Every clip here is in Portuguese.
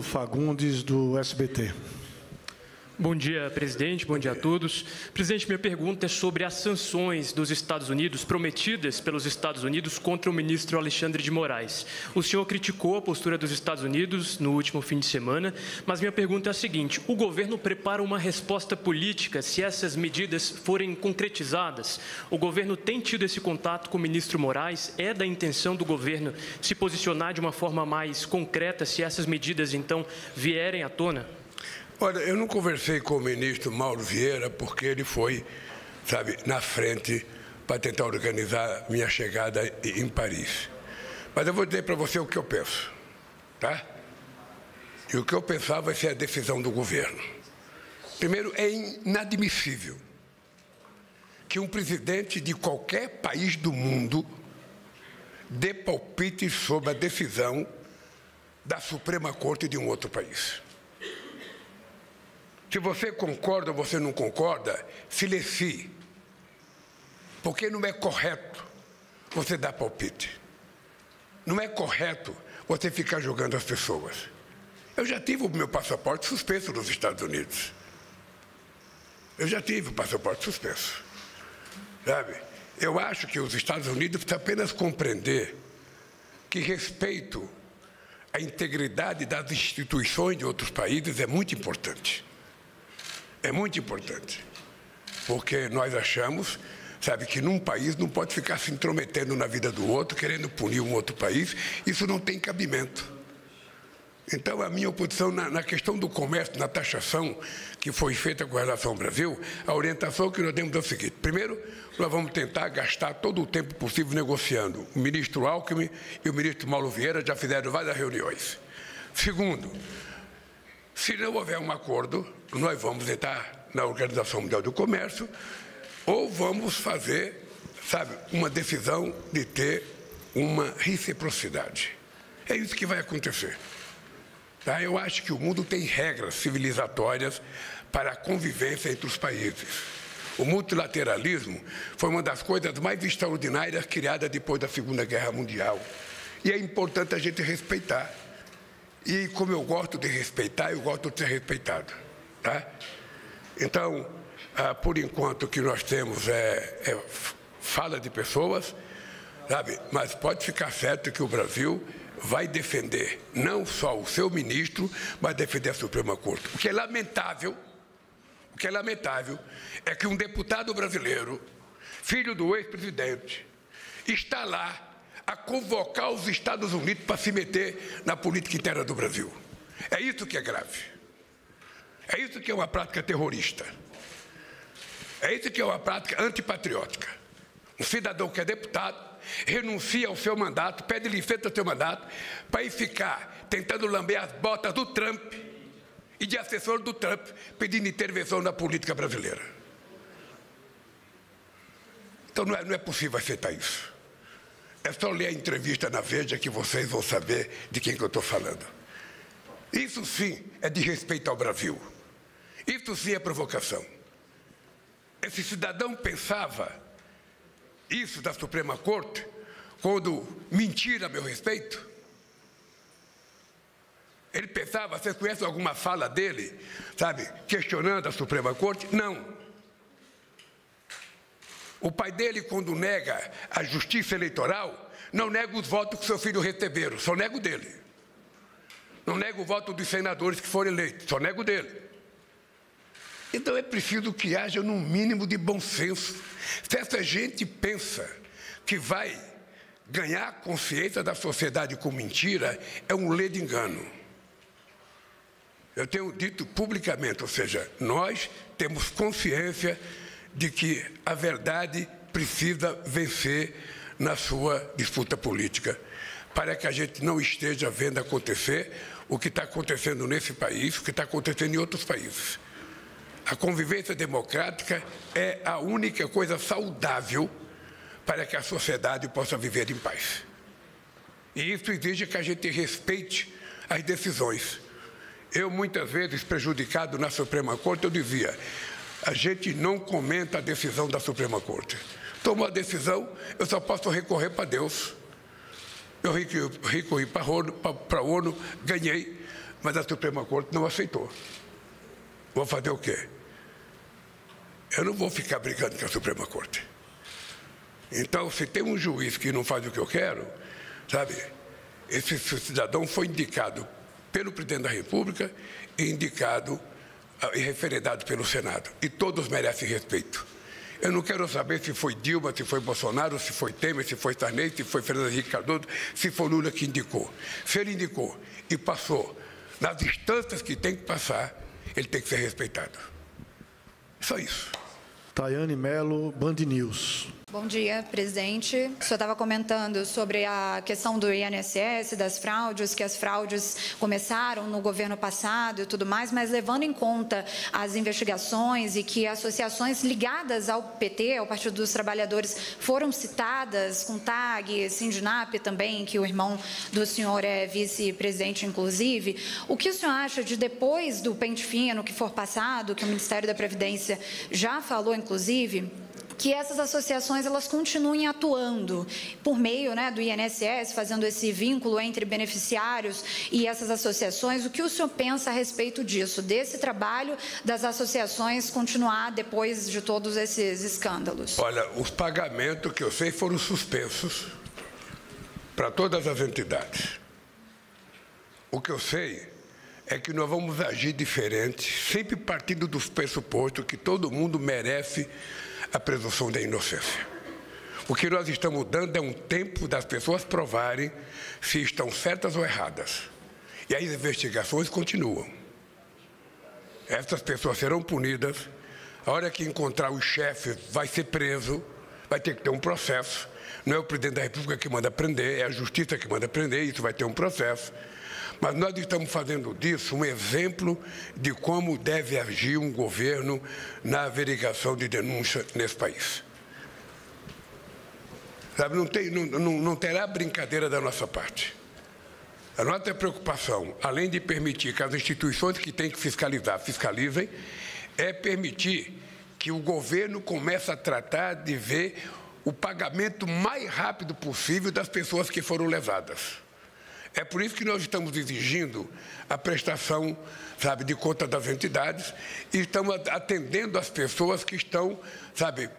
Fagundes, do SBT. Bom dia, presidente. Bom dia a todos. Presidente, minha pergunta é sobre as sanções dos Estados Unidos, prometidas pelos Estados Unidos contra o ministro Alexandre de Moraes. O senhor criticou a postura dos Estados Unidos no último fim de semana, mas minha pergunta é a seguinte: o governo prepara uma resposta política se essas medidas forem concretizadas? O governo tem tido esse contato com o ministro Moraes? É da intenção do governo se posicionar de uma forma mais concreta se essas medidas, então, vierem à tona? Olha, eu não conversei com o ministro Mauro Vieira porque ele foi, sabe, na frente para tentar organizar minha chegada em Paris. Mas eu vou dizer para você o que eu penso, tá? E o que eu pensava vai ser a decisão do governo. Primeiro, é inadmissível que um presidente de qualquer país do mundo dê palpite sobre a decisão da Suprema Corte de um outro país. Se você concorda ou você não concorda, silencie. Porque não é correto você dar palpite. Não é correto você ficar julgando as pessoas. Eu já tive o meu passaporte suspenso nos Estados Unidos. Eu já tive o passaporte suspenso. Sabe? Eu acho que os Estados Unidos precisam apenas compreender que respeito à integridade das instituições de outros países é muito importante. É muito importante, porque nós achamos, sabe, que num país não pode ficar se intrometendo na vida do outro, querendo punir um outro país, isso não tem cabimento. Então, a minha oposição na questão do comércio, na taxação que foi feita com relação ao Brasil, a orientação que nós demos é o seguinte: primeiro, nós vamos tentar gastar todo o tempo possível negociando. O ministro Alckmin e o ministro Mauro Vieira já fizeram várias reuniões. Segundo, se não houver um acordo, nós vamos entrar na Organização Mundial do Comércio ou vamos fazer, sabe, uma decisão de ter uma reciprocidade. É isso que vai acontecer. Tá? Eu acho que o mundo tem regras civilizatórias para a convivência entre os países. O multilateralismo foi uma das coisas mais extraordinárias criadas depois da Segunda Guerra Mundial. E é importante a gente respeitar. E como eu gosto de respeitar, eu gosto de ser respeitado. Tá? Então, por enquanto, o que nós temos é fala de pessoas, sabe? Mas pode ficar certo que o Brasil vai defender não só o seu ministro, mas defender a Suprema Corte. O que é lamentável é que um deputado brasileiro, filho do ex-presidente, está lá a convocar os Estados Unidos para se meter na política interna do Brasil. É isso que é grave. É isso que é uma prática terrorista. É isso que é uma prática antipatriótica. Um cidadão que é deputado renuncia ao seu mandato, pede licença ao seu mandato, para ir ficar tentando lamber as botas do Trump e de assessor do Trump, pedindo intervenção na política brasileira. Então não é possível aceitar isso. É só ler a entrevista na Veja que vocês vão saber de quem que eu estou falando. Isso sim é de respeito ao Brasil. Isso sim é provocação. Esse cidadão pensava isso da Suprema Corte quando mentia a meu respeito? Ele pensava, vocês conhecem alguma fala dele, sabe, questionando a Suprema Corte? Não. O pai dele, quando nega a justiça eleitoral, não nega os votos que seu filho receberam, só nega o dele. Não nega o voto dos senadores que foram eleitos, só nega o dele. Então é preciso que haja um mínimo de bom senso. Se essa gente pensa que vai ganhar a consciência da sociedade com mentira, é um ledo engano. Eu tenho dito publicamente, ou seja, nós temos consciência de que a verdade precisa vencer na sua disputa política, para que a gente não esteja vendo acontecer o que está acontecendo nesse país, o que está acontecendo em outros países. A convivência democrática é a única coisa saudável para que a sociedade possa viver em paz. E isso exige que a gente respeite as decisões. Eu, muitas vezes, prejudicado na Suprema Corte, eu dizia: a gente não comenta a decisão da Suprema Corte. Tomou a decisão, eu só posso recorrer para Deus. Eu recorri para a ONU, ganhei, mas a Suprema Corte não aceitou. Vou fazer o quê? Eu não vou ficar brigando com a Suprema Corte. Então, se tem um juiz que não faz o que eu quero, sabe, esse cidadão foi indicado pelo presidente da República e indicado e referendado pelo Senado. E todos merecem respeito. Eu não quero saber se foi Dilma, se foi Bolsonaro, se foi Temer, se foi Sarney, se foi Fernando Henrique Cardoso, se foi Lula que indicou. Se ele indicou e passou nas instâncias que tem que passar, ele tem que ser respeitado. Só isso. Tayane Mello, Band News. Bom dia, presidente. O senhor estava comentando sobre a questão do INSS, das fraudes, que as fraudes começaram no governo passado e tudo mais, mas levando em conta as investigações e que associações ligadas ao PT, ao Partido dos Trabalhadores, foram citadas, com TAG, Sindinap também, que o irmão do senhor é vice-presidente, inclusive. O que o senhor acha de, depois do pente fino que for passado, que o Ministério da Previdência já falou, inclusive, que essas associações elas continuem atuando por meio, né, do INSS, fazendo esse vínculo entre beneficiários e essas associações? O que o senhor pensa a respeito disso, desse trabalho das associações continuar depois de todos esses escândalos? Olha, os pagamentos que eu sei foram suspensos para todas as entidades. O que eu sei é que nós vamos agir diferente, sempre partindo dos pressupostos que todo mundo merece a presunção da inocência. O que nós estamos dando é um tempo das pessoas provarem se estão certas ou erradas. E as investigações continuam. Essas pessoas serão punidas. A hora que encontrar os chefes, vai ser preso, vai ter que ter um processo. Não é o presidente da República que manda prender, é a justiça que manda prender, isso vai ter um processo. Mas nós estamos fazendo disso um exemplo de como deve agir um governo na averiguação de denúncia nesse país. Sabe, não terá brincadeira da nossa parte. A nossa preocupação, além de permitir que as instituições que têm que fiscalizar, fiscalizem, é permitir que o governo comece a tratar de ver o pagamento mais rápido possível das pessoas que foram lesadas. É por isso que nós estamos exigindo a prestação, sabe, de conta das entidades e estamos atendendo as pessoas que estão, sabe,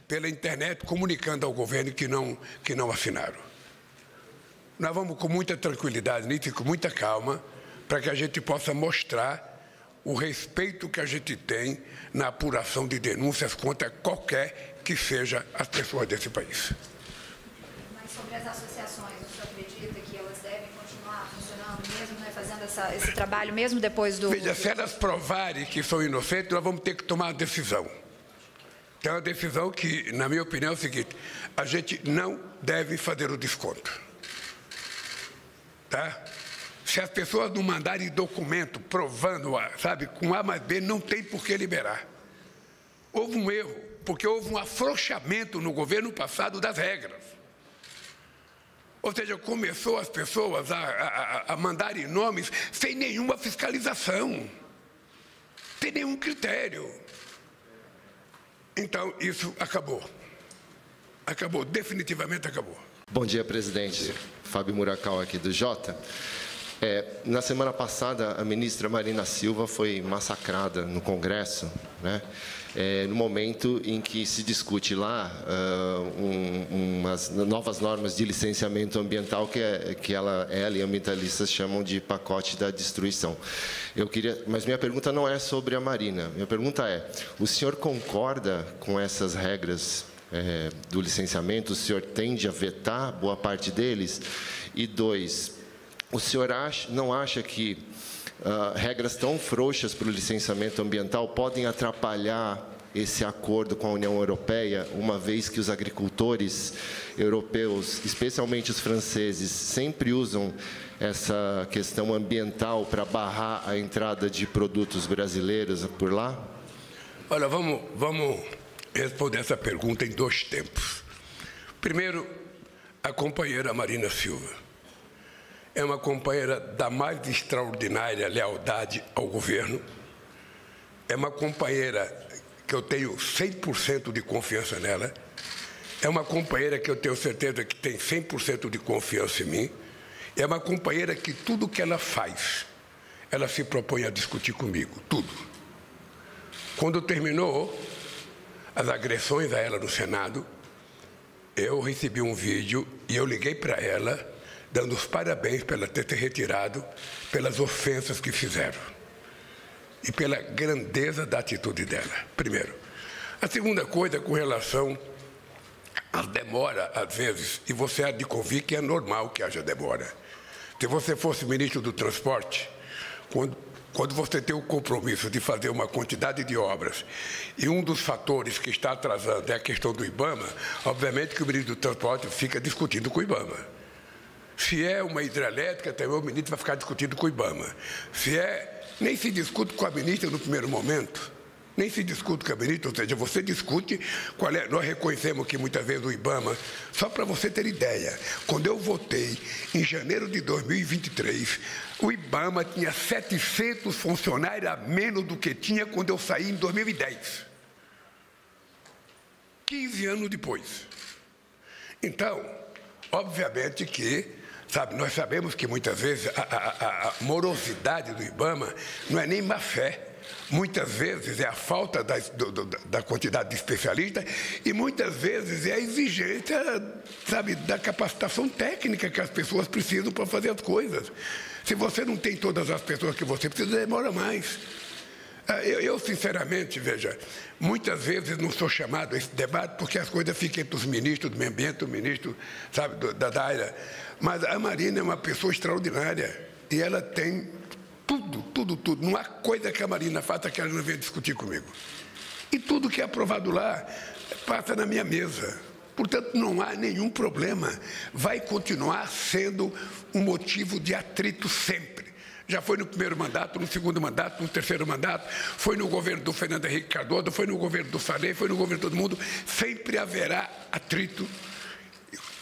pela internet, comunicando ao governo que não assinaram. Nós vamos com muita tranquilidade nisso e com muita calma para que a gente possa mostrar o respeito que a gente tem na apuração de denúncias contra qualquer que seja as pessoas desse país. Mas sobre as associações, o senhor acredita que elas devem continuar funcionando mesmo, né, fazendo esse trabalho mesmo depois do... Veja, se elas provarem que são inocentes, nós vamos ter que tomar uma decisão. Tem uma decisão que, na minha opinião, é o seguinte: a gente não deve fazer o desconto. Tá? Se as pessoas não mandarem documento provando, sabe, com A mais B, não tem por que liberar. Houve um erro, porque houve um afrouxamento no governo passado das regras. Ou seja, começou as pessoas a mandarem nomes sem nenhuma fiscalização, sem nenhum critério. Então, isso acabou. Acabou, definitivamente acabou. Bom dia, presidente. Fábio Muracal, aqui do Jota. Na semana passada, a ministra Marina Silva foi massacrada no Congresso, né? No momento em que se discute lá umas novas normas de licenciamento ambiental que ela e ambientalistas chamam de pacote da destruição. Mas minha pergunta não é sobre a Marina. Minha pergunta é: o senhor concorda com essas regras do licenciamento? O senhor tende a vetar boa parte deles? E dois, o senhor não acha que regras tão frouxas para o licenciamento ambiental podem atrapalhar esse acordo com a União Europeia, uma vez que os agricultores europeus, especialmente os franceses, sempre usam essa questão ambiental para barrar a entrada de produtos brasileiros por lá? Olha, vamos responder essa pergunta em dois tempos. Primeiro, a companheira Marina Silva é uma companheira da mais extraordinária lealdade ao governo. É uma companheira que eu tenho 100% de confiança nela. É uma companheira que eu tenho certeza que tem 100% de confiança em mim. É uma companheira que tudo que ela faz, ela se propõe a discutir comigo, tudo. Quando terminou as agressões a ela no Senado, eu recebi um vídeo e eu liguei para ela, dando os parabéns por ela ter se retirado pelas ofensas que fizeram e pela grandeza da atitude dela, primeiro. A segunda coisa, com relação à demora, às vezes, e você há de convir que é normal que haja demora. Se você fosse ministro do Transporte, quando você tem o compromisso de fazer uma quantidade de obras e um dos fatores que está atrasando é a questão do IBAMA, obviamente que o ministro do Transporte fica discutindo com o IBAMA. Se é uma hidrelétrica, também o ministro vai ficar discutindo com o IBAMA. Nem se discute com a ministra no primeiro momento, nem se discute com a ministra, ou seja, você discute qual é. Nós reconhecemos que muitas vezes o IBAMA, só para você ter ideia, quando eu votei em janeiro de 2023, o IBAMA tinha 700 funcionários a menos do que tinha quando eu saí em 2010. 15 anos depois. Então, obviamente que, nós sabemos que muitas vezes a morosidade do IBAMA não é nem má fé. Muitas vezes é a falta da quantidade de especialistas e muitas vezes é a exigência, da capacitação técnica que as pessoas precisam para fazer as coisas. Se você não tem todas as pessoas que você precisa, demora mais. Eu sinceramente, veja, muitas vezes não sou chamado a esse debate porque as coisas ficam entre os ministros do meio ambiente, o ministro, da área. Mas a Marina é uma pessoa extraordinária e ela tem tudo. Não há coisa que a Marina faça que ela não venha discutir comigo. E tudo que é aprovado lá passa na minha mesa. Portanto, não há nenhum problema. Vai continuar sendo um motivo de atrito sempre. Já foi no primeiro mandato, no segundo mandato, no terceiro mandato, foi no governo do Fernando Henrique Cardoso, foi no governo do Sarney, foi no governo de todo mundo. Sempre haverá atrito,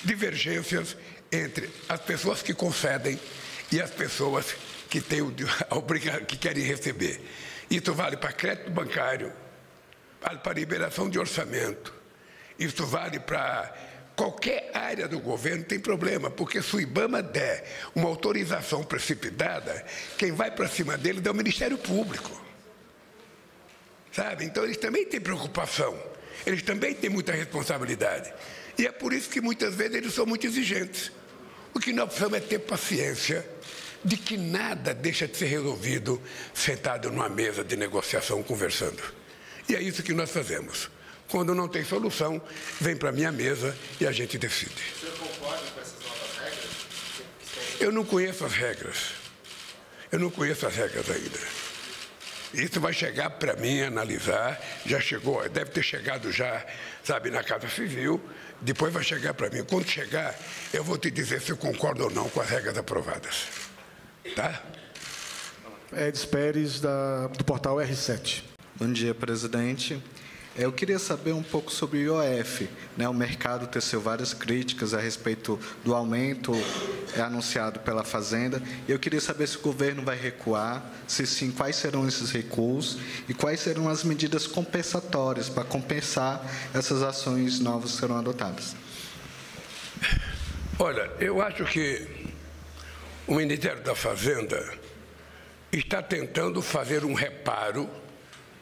divergências entre as pessoas que concedem e as pessoas que que querem receber. Isso vale para crédito bancário, vale para liberação de orçamento, isso vale para qualquer área do governo, tem problema, porque se o IBAMA der uma autorização precipitada, quem vai para cima dele é o Ministério Público. Então, eles também têm preocupação, eles também têm muita responsabilidade. E é por isso que muitas vezes eles são muito exigentes. O que nós precisamos é ter paciência de que nada deixa de ser resolvido sentado numa mesa de negociação, conversando. E é isso que nós fazemos. Quando não tem solução, vem para a minha mesa e a gente decide. O senhor concorda com essas novas regras? Eu não conheço as regras. Eu não conheço as regras ainda. Isso vai chegar para mim analisar, já chegou, deve ter chegado já, na Casa Civil, depois vai chegar para mim. Quando chegar, eu vou te dizer se eu concordo ou não com as regras aprovadas. Tá? Edson Pérez, do portal R7. Bom dia, presidente. Eu queria saber um pouco sobre o IOF. O mercado teceu várias críticas a respeito do aumento anunciado pela Fazenda. Eu queria saber se o governo vai recuar, se sim, quais serão esses recuos e quais serão as medidas compensatórias para compensar essas ações novas que serão adotadas. Olha, eu acho que o Ministério da Fazenda está tentando fazer um reparo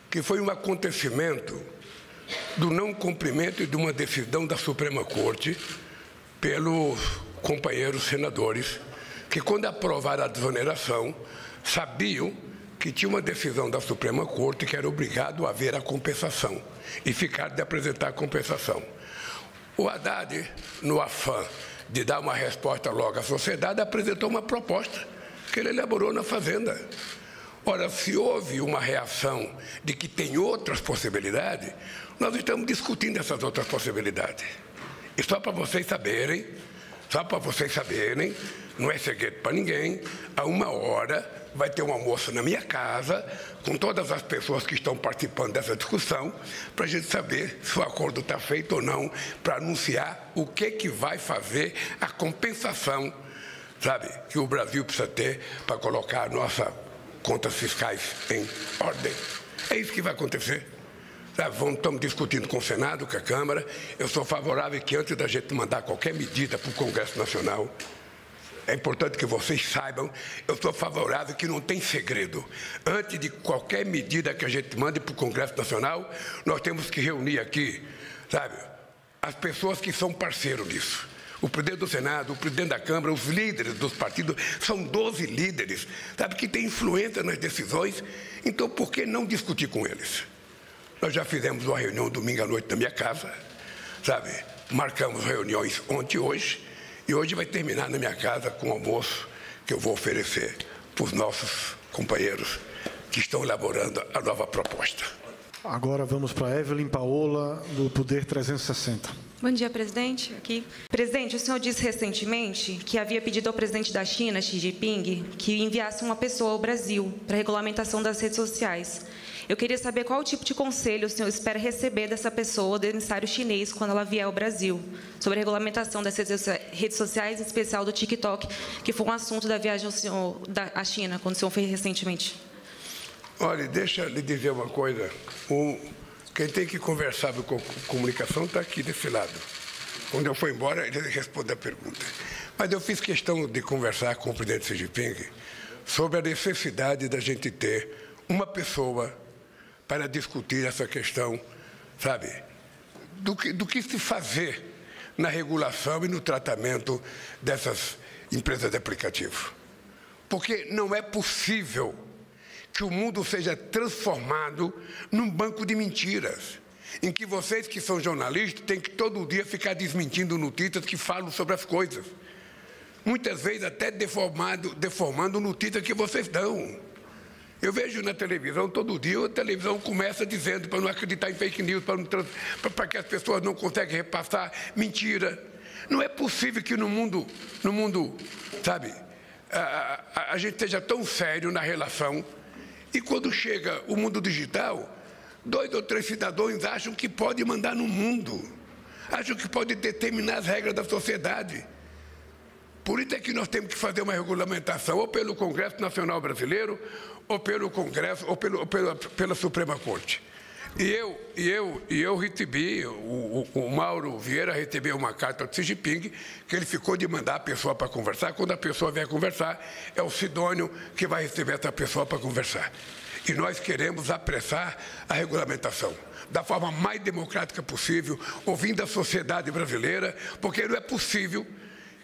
que foi um acontecimento do não cumprimento de uma decisão da Suprema Corte pelos companheiros senadores, que quando aprovaram a desoneração, sabiam que tinha uma decisão da Suprema Corte que era obrigado a haver a compensação e ficaram de apresentar a compensação. O Haddad, no afã de dar uma resposta logo à sociedade, apresentou uma proposta que ele elaborou na Fazenda. Ora, se houve uma reação de que tem outras possibilidades, nós estamos discutindo essas outras possibilidades. E só para vocês saberem, não é segredo para ninguém, a 1h vai ter um almoço na minha casa, com todas as pessoas que estão participando dessa discussão, para a gente saber se o acordo está feito ou não, para anunciar o que vai fazer a compensação, que o Brasil precisa ter para colocar a nossa contas fiscais em ordem. É isso que vai acontecer. Estamos discutindo com o Senado, com a Câmara. Eu sou favorável que antes da gente mandar qualquer medida para o Congresso Nacional, é importante que vocês saibam, eu sou favorável que não tem segredo. Antes de qualquer medida que a gente mande para o Congresso Nacional, nós temos que reunir aqui, sabe, as pessoas que são parceiros nisso. O presidente do Senado, o presidente da Câmara, os líderes dos partidos, são 12 líderes, sabe, que têm influência nas decisões. Então, por que não discutir com eles? Nós já fizemos uma reunião domingo à noite na minha casa, sabe? Marcamos reuniões ontem e hoje, e hoje vai terminar na minha casa com o almoço que eu vou oferecer para os nossos companheiros que estão elaborando a nova proposta. Agora vamos para Evelyn Paola, do Poder 360. Bom dia, presidente. Aqui. Presidente, o senhor disse recentemente que havia pedido ao presidente da China, Xi Jinping, que enviasse uma pessoa ao Brasil para a regulamentação das redes sociais. Eu queria saber qual tipo de conselho o senhor espera receber dessa pessoa, do emissário chinês, quando ela vier ao Brasil, sobre a regulamentação das redes sociais, em especial do TikTok, que foi um assunto da viagem ao senhor à China, quando o senhor fez recentemente. Olha, deixa eu lhe dizer uma coisa. Quem tem que conversar com comunicação está aqui desse lado. Quando eu for embora, ele responde a pergunta. Mas eu fiz questão de conversar com o presidente Xi Jinping sobre a necessidade da gente ter uma pessoa para discutir essa questão, sabe, do que se fazer na regulação e no tratamento dessas empresas de aplicativo. Porque não é possível que o mundo seja transformado num banco de mentiras, em que vocês que são jornalistas têm que todo dia ficar desmentindo notícias que falam sobre as coisas. Muitas vezes até deformando notícias que vocês dão. Eu vejo na televisão, todo dia, a televisão começa dizendo para não acreditar em fake news, para que as pessoas não conseguem repassar mentira. Não é possível que no mundo sabe, a gente esteja tão sério na relação. E quando chega o mundo digital, 2 ou 3 cidadãos acham que pode mandar no mundo, acham que pode determinar as regras da sociedade. Por isso é que nós temos que fazer uma regulamentação, ou pelo Congresso Nacional Brasileiro, ou pelo Congresso, ou pela Suprema Corte. E eu recebi, o Mauro Vieira recebeu uma carta do Xi Jinping, que ele ficou de mandar a pessoa para conversar. Quando a pessoa vier conversar, é o Sidônio que vai receber essa pessoa para conversar. E nós queremos apressar a regulamentação da forma mais democrática possível, ouvindo a sociedade brasileira, porque não é possível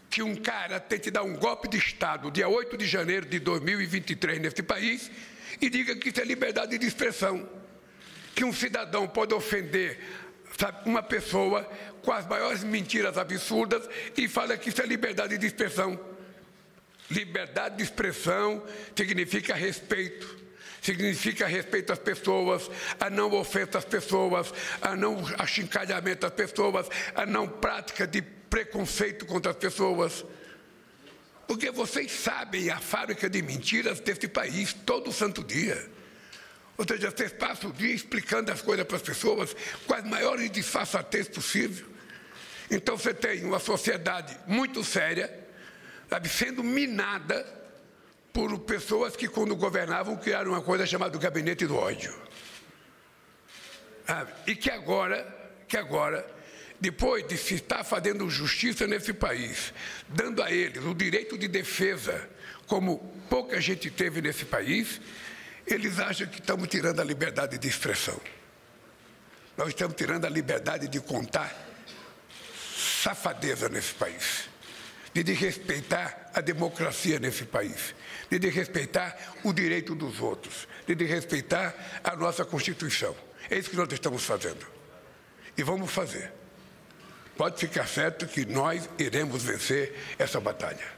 que um cara tente dar um golpe de Estado dia 8 de janeiro de 2023 nesse país e diga que isso é liberdade de expressão. Que um cidadão pode ofender, sabe, uma pessoa com as maiores mentiras absurdas e fala que isso é liberdade de expressão. Liberdade de expressão significa respeito. Significa respeito às pessoas, a não ofensa às pessoas, a não achincalhamento às pessoas, a não prática de preconceito contra as pessoas. Porque vocês sabem a fábrica de mentiras desse país todo santo dia. Ou seja, vocês passam o dia explicando as coisas para as pessoas com as maiores disfarçatez possível. Então você tem uma sociedade muito séria, sabe, sendo minada por pessoas que, quando governavam, criaram uma coisa chamada gabinete do ódio. E que agora, depois de se estar fazendo justiça nesse país, dando a eles o direito de defesa, como pouca gente teve nesse país, eles acham que estamos tirando a liberdade de expressão. Nós estamos tirando a liberdade de contar safadeza nesse país, de respeitar a democracia nesse país, de respeitar o direito dos outros, de respeitar a nossa Constituição. É isso que nós estamos fazendo. E vamos fazer. Pode ficar certo que nós iremos vencer essa batalha.